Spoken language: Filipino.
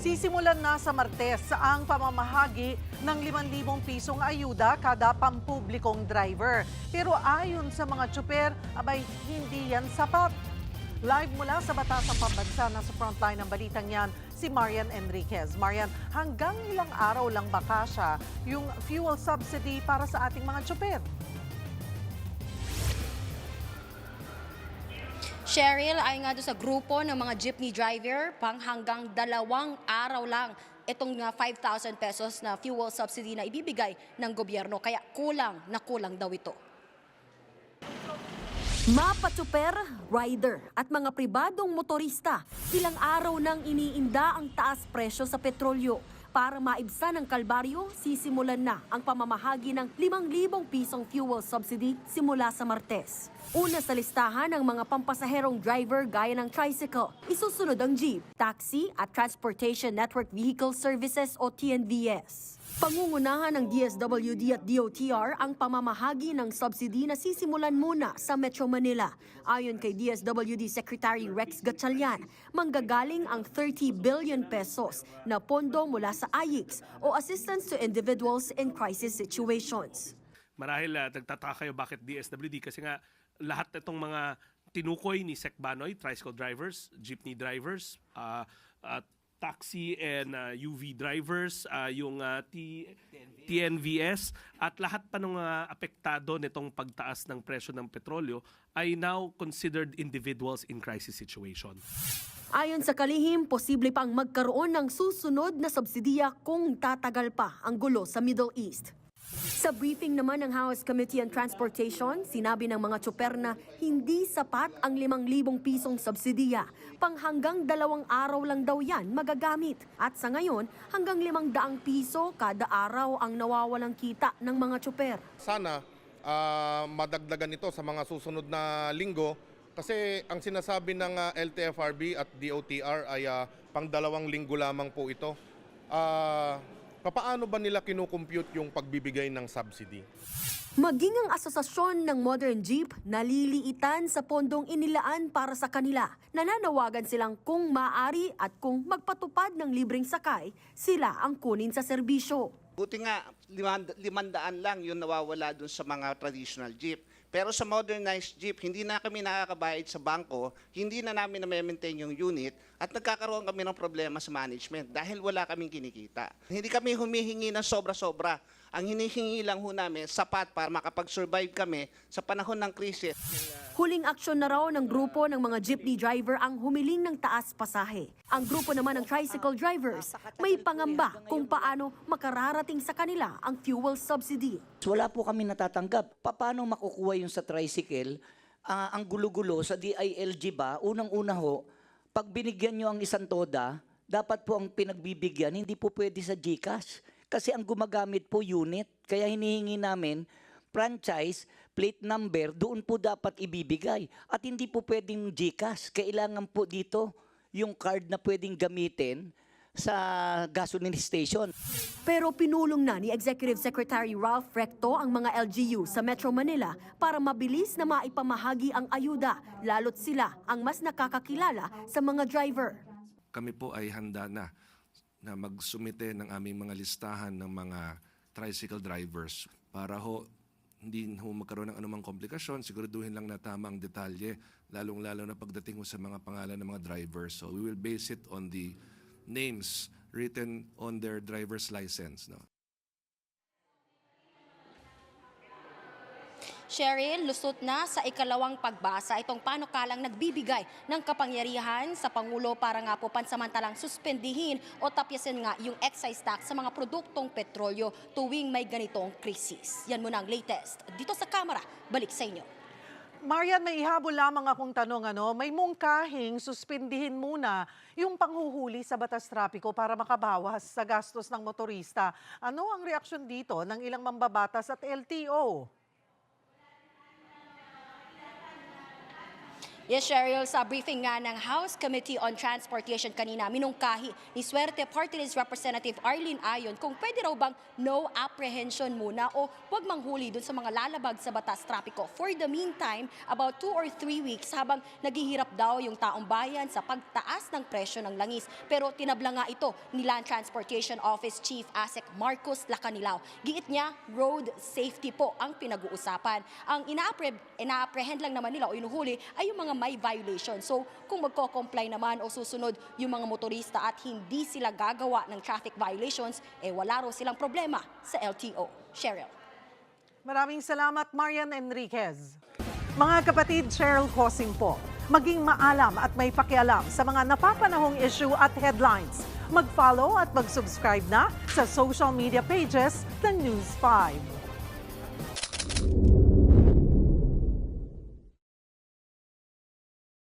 Sisimulan na sa Martes ang pamamahagi ng 5,000 pisong ayuda kada pampublikong driver. Pero ayon sa mga tsuper, abay hindi yan sapat. Live mula sa Batasang Pambansa na sa frontline ng balitang yan, si Marian Enriquez. Marian, hanggang ilang araw lang ba kasya yung fuel subsidy para sa ating mga tsuper? Cheryl, ay nga doon sa grupo ng mga jeepney driver, hanggang 2 araw lang itong 5,000 pesos na fuel subsidy na ibibigay ng gobyerno. Kaya kulang na kulang daw ito. Mapatsuper, rider at mga pribadong motorista, ilang araw nang iniinda ang taas presyo sa petrolyo. Para maibsan ang kalbaryo, sisimulan na ang pamamahagi ng 5,000 pisong fuel subsidy simula sa Martes. Una sa listahan ang mga pampasaherong driver gaya ng tricycle, isusunod ang jeep, taxi at Transportation Network Vehicle Services o TNVS. Pangungunahan ng DSWD at DOTR ang pamamahagi ng subsidy na sisimulan muna sa Metro Manila. Ayon kay DSWD Secretary Rex Gatchalian, manggagaling ang 30 billion pesos na pondo mula sa AIX o Assistance to Individuals in Crisis Situations. Marahil nagtataka kayo bakit DSWD kasi nga lahat itong mga tinukoy ni Sec Banoy, tricycle drivers, jeepney drivers, taxi and UV drivers, yung TNVS at lahat pa ng apektado nitong pagtaas ng presyo ng petrolyo ay now considered individuals in crisis situation. Ayon sa kalihim, posible pang magkaroon ng susunod na subsidiya kung tatagal pa ang gulo sa Middle East. Sa briefing naman ng House Committee on Transportation, sinabi ng mga tsuper na hindi sapat ang 5,000 pisong subsidiya. Hanggang 2 araw lang daw yan magagamit. At sa ngayon, hanggang 500 piso kada araw ang nawawalang kita ng mga tsuper. Sana madagdagan ito sa mga susunod na linggo kasi ang sinasabi ng LTFRB at DOTR ay pang 2 linggo lamang po ito. Paano ba nila kinukompute yung pagbibigay ng subsidy? Maging ang asosasyon ng Modern Jeep naliliitan sa pondong inilaan para sa kanila. Nananawagan silang kung maaari at kung magpatupad ng libreng sakay, sila ang kunin sa serbisyo. Buti nga, 500 lang yung nawawala dun sa mga traditional jeep. Pero sa modernized jeep, hindi na kami nakakabayad sa bangko, hindi na namin na-maintain yung unit, at nagkakaroon kami ng problema sa management dahil wala kaming kinikita. Hindi kami humihingi ng sobra-sobra. Ang hinihingi lang ho namin, sapat para makapag-survive kami sa panahon ng krisis. Huling aksyon na raw ng grupo ng mga jeepney driver ang humiling ng taas pasahe. Ang grupo naman ng tricycle drivers may pangamba kung paano makararating sa kanila ang fuel subsidy. Wala po kami natatanggap. Paano makukuha yung sa tricycle? Ang gulo-gulo sa DILG ba? Unang-una ho, pag binigyan nyo ang isang toda, dapat po ang pinagbibigyan, hindi po pwede sa GCash. Kasi ang gumagamit po unit. Kaya hinihingi namin franchise, plate number, doon po dapat ibibigay. At hindi po pwedeng GCash. Kailangan po dito yung card na pwedeng gamitin sa gasoline station. Pero pinulong na ni Executive Secretary Ralph Recto ang mga LGU sa Metro Manila para mabilis na maipamahagi ang ayuda, lalo't sila ang mas nakakakilala sa mga driver. Kami po ay handa na magsumite ng aming mga listahan ng mga tricycle drivers para hindi magkaroon ng anumang komplikasyon, siguraduhin lang na tama ang detalye, lalong-lalo na pagdating sa mga pangalan ng mga drivers. So we will base it on the names written on their driver's license. No? Cheryl, lusot na sa ikalawang pagbasa itong panukalang nagbibigay ng kapangyarihan sa Pangulo para nga po pansamantalang suspendihin o tapyasin nga yung excise tax sa mga produktong petrolyo tuwing may ganitong krisis. Yan muna ang latest. Dito sa Kamara, balik sa inyo. Marian, may ihabol lamang akong tanong, may mungkahing suspindihin muna yung panghuhuli sa batas trapiko para makabawas sa gastos ng motorista. Ano ang reaksyon dito ng ilang mambabatas at LTO? Yes, Cheryl, sa briefing nga ng House Committee on Transportation kanina, minungkahi ni Swerte Party List Representative Arlene Ayon kung pwede raw bang no apprehension muna o huwag manghuli dun sa mga lalabag sa batas trapiko. For the meantime, about 2 or 3 weeks habang naghihirap daw yung taong bayan sa pagtaas ng presyo ng langis. Pero tinabla nga ito ni Land Transportation Office Chief ASEC Marcos Lacanilao. Giit niya, road safety po ang pinag-uusapan. Ang ina-apprehend lang naman nila o inuhuli ay yung mga may violation. So kung magko-comply naman o susunod yung mga motorista at hindi sila gagawa ng traffic violations, wala raw silang problema sa LTO. Cheryl. Maraming salamat, Marian Enriquez. Mga kapatid, Cheryl Cosing po. Maging maalam at may pakialam sa mga napapanahong issue at headlines. Mag-follow at mag-subscribe na sa social media pages ng News 5.